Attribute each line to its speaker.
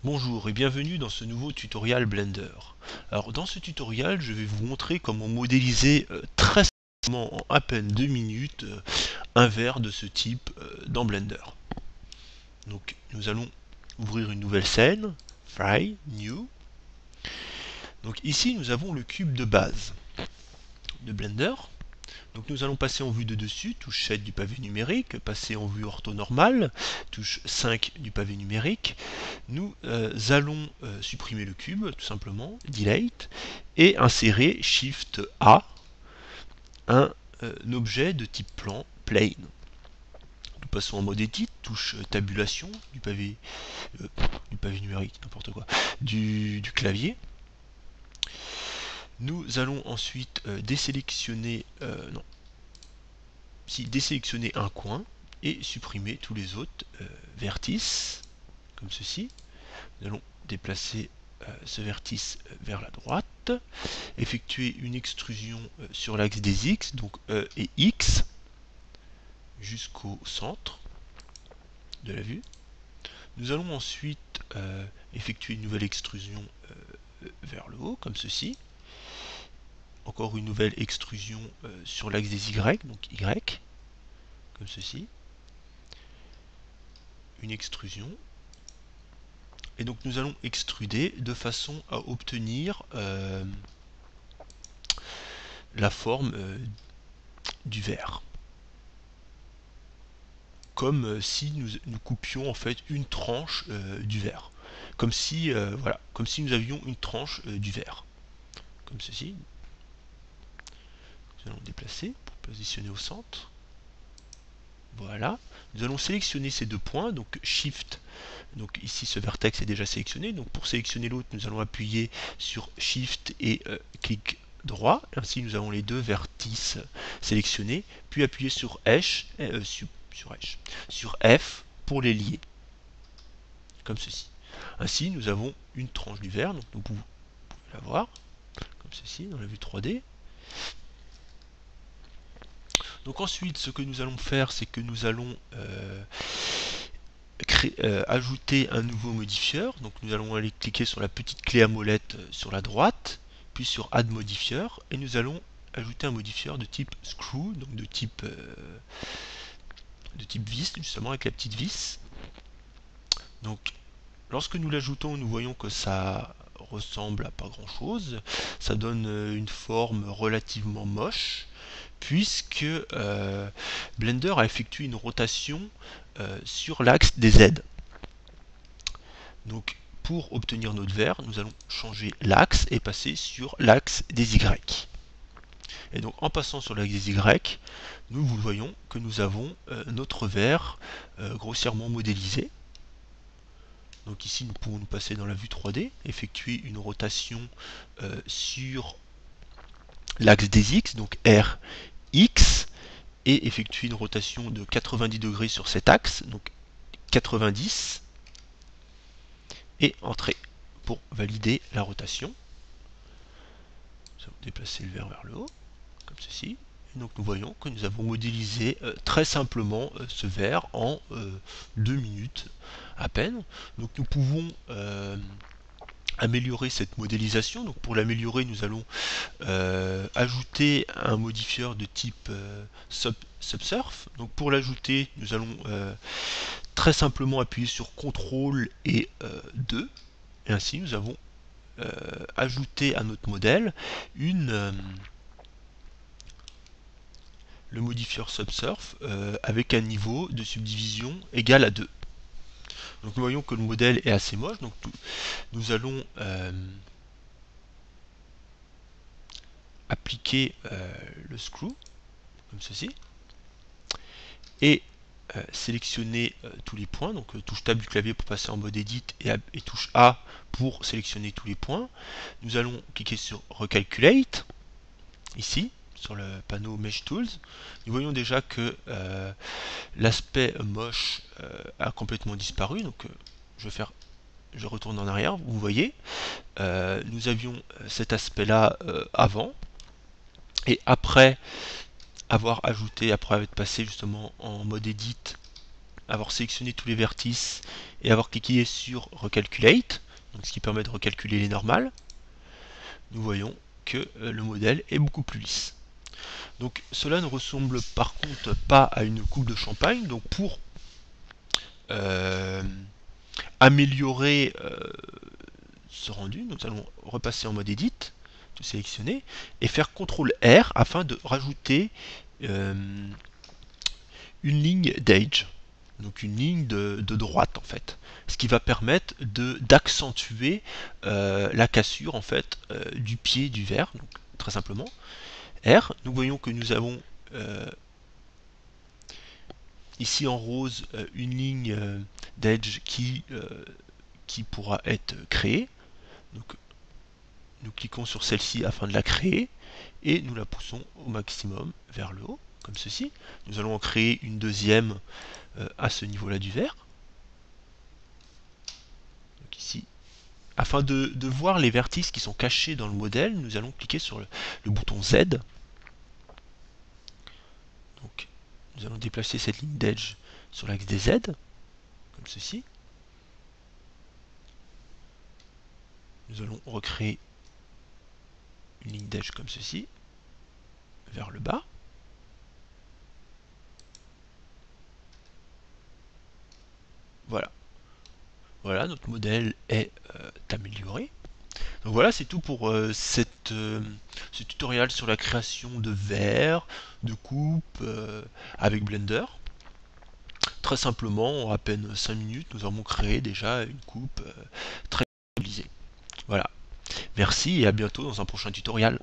Speaker 1: Bonjour et bienvenue dans ce nouveau tutoriel Blender. Alors dans ce tutoriel, je vais vous montrer comment modéliser très simplement en à peine 2 minutes un verre de ce type dans Blender. Donc nous allons ouvrir une nouvelle scène, File, New. Donc ici nous avons le cube de base de Blender. Donc nous allons passer en vue de dessus, touche 7 du pavé numérique, passer en vue orthonormale, touche 5 du pavé numérique. Nous allons supprimer le cube, tout simplement, delete, et insérer Shift A, un objet de type plan, plane. Nous passons en mode edit, touche tabulation du pavé numérique, n'importe quoi, du clavier. Nous allons ensuite désélectionner un coin et supprimer tous les autres vertices, comme ceci. Nous allons déplacer ce vertice vers la droite, effectuer une extrusion sur l'axe des X, donc E et X, jusqu'au centre de la vue. Nous allons ensuite effectuer une nouvelle extrusion vers le haut, comme ceci. Encore une nouvelle extrusion sur l'axe des Y, donc Y, comme ceci. Une extrusion. Et donc nous allons extruder de façon à obtenir la forme du verre. Comme si nous coupions en fait une tranche du verre. Comme si, voilà, comme si nous avions une tranche du verre. Comme ceci. Nous allons déplacer pour positionner au centre. Voilà. Nous allons sélectionner ces deux points, donc Shift. Donc ici ce vertex est déjà sélectionné. Donc pour sélectionner l'autre, nous allons appuyer sur Shift et clic droit. Ainsi nous avons les deux vertices sélectionnés. Puis appuyer sur sur F pour les lier. Comme ceci. Ainsi nous avons une tranche du verre. Donc nous pouvons la voir. Comme ceci dans la vue 3D. Donc ensuite ce que nous allons faire, c'est que nous allons ajouter un nouveau modifieur. Donc nous allons aller cliquer sur la petite clé à molette sur la droite, puis sur Add Modifier, et nous allons ajouter un modifieur de type Screw, donc de type vis, justement avec la petite vis. Donc lorsque nous l'ajoutons, nous voyons que ça ressemble à pas grand chose. Ça donne une forme relativement moche, puisque Blender a effectué une rotation sur l'axe des Z. Donc pour obtenir notre verre, nous allons changer l'axe et passer sur l'axe des Y. Et donc en passant sur l'axe des Y, nous voyons que nous avons notre verre grossièrement modélisé. Donc ici nous pouvons nous passer dans la vue 3D, effectuer une rotation sur l'axe des X, donc R, X, et effectuer une rotation de 90 degrés sur cet axe, donc 90, et entrer pour valider la rotation. Nous allons déplacer le verre vers le haut, comme ceci. Et donc nous voyons que nous avons modélisé très simplement ce verre en 2 minutes à peine. Donc nous pouvons améliorer cette modélisation. Donc pour l'améliorer, nous allons ajouter un modifieur de type Subsurf. Donc pour l'ajouter, nous allons très simplement appuyer sur CTRL et 2, et ainsi nous avons ajouté à notre modèle le modifieur Subsurf avec un niveau de subdivision égal à 2. Donc nous voyons que le modèle est assez moche, donc nous allons appliquer le screw, comme ceci, et sélectionner tous les points. Donc touche Tab du clavier pour passer en mode Edit et touche A pour sélectionner tous les points. Nous allons cliquer sur Recalculate, ici, sur le panneau Mesh Tools. Nous voyons déjà que l'aspect moche a complètement disparu. Donc je retourne en arrière, vous voyez, nous avions cet aspect-là avant, et après avoir ajouté, après être passé justement en mode Edit avoir sélectionné tous les vertices et avoir cliqué sur Recalculate, donc ce qui permet de recalculer les normales, nous voyons que le modèle est beaucoup plus lisse. Donc cela ne ressemble par contre pas à une coupe de champagne. Donc pour améliorer ce rendu, nous allons repasser en mode Edit, tout sélectionner, et faire CTRL R afin de rajouter une ligne d'edge, donc une ligne de droite en fait, ce qui va permettre d'accentuer la cassure en fait du pied du verre. Donc très simplement R, nous voyons que nous avons ici en rose une ligne d'edge qui pourra être créée. Donc nous cliquons sur celle-ci afin de la créer et nous la poussons au maximum vers le haut, comme ceci. Nous allons en créer une deuxième à ce niveau-là du verre. Donc ici, afin de voir les vertices qui sont cachés dans le modèle, nous allons cliquer sur le bouton Z. Donc nous allons déplacer cette ligne d'edge sur l'axe des Z, comme ceci. Nous allons recréer une ligne d'edge comme ceci, vers le bas. Voilà. Voilà, notre modèle est amélioré. Donc voilà, c'est tout pour ce tutoriel sur la création de verres, de coupes avec Blender. Très simplement, en à peine 5 minutes, nous avons créé déjà une coupe très utilisée. Voilà. Merci et à bientôt dans un prochain tutoriel.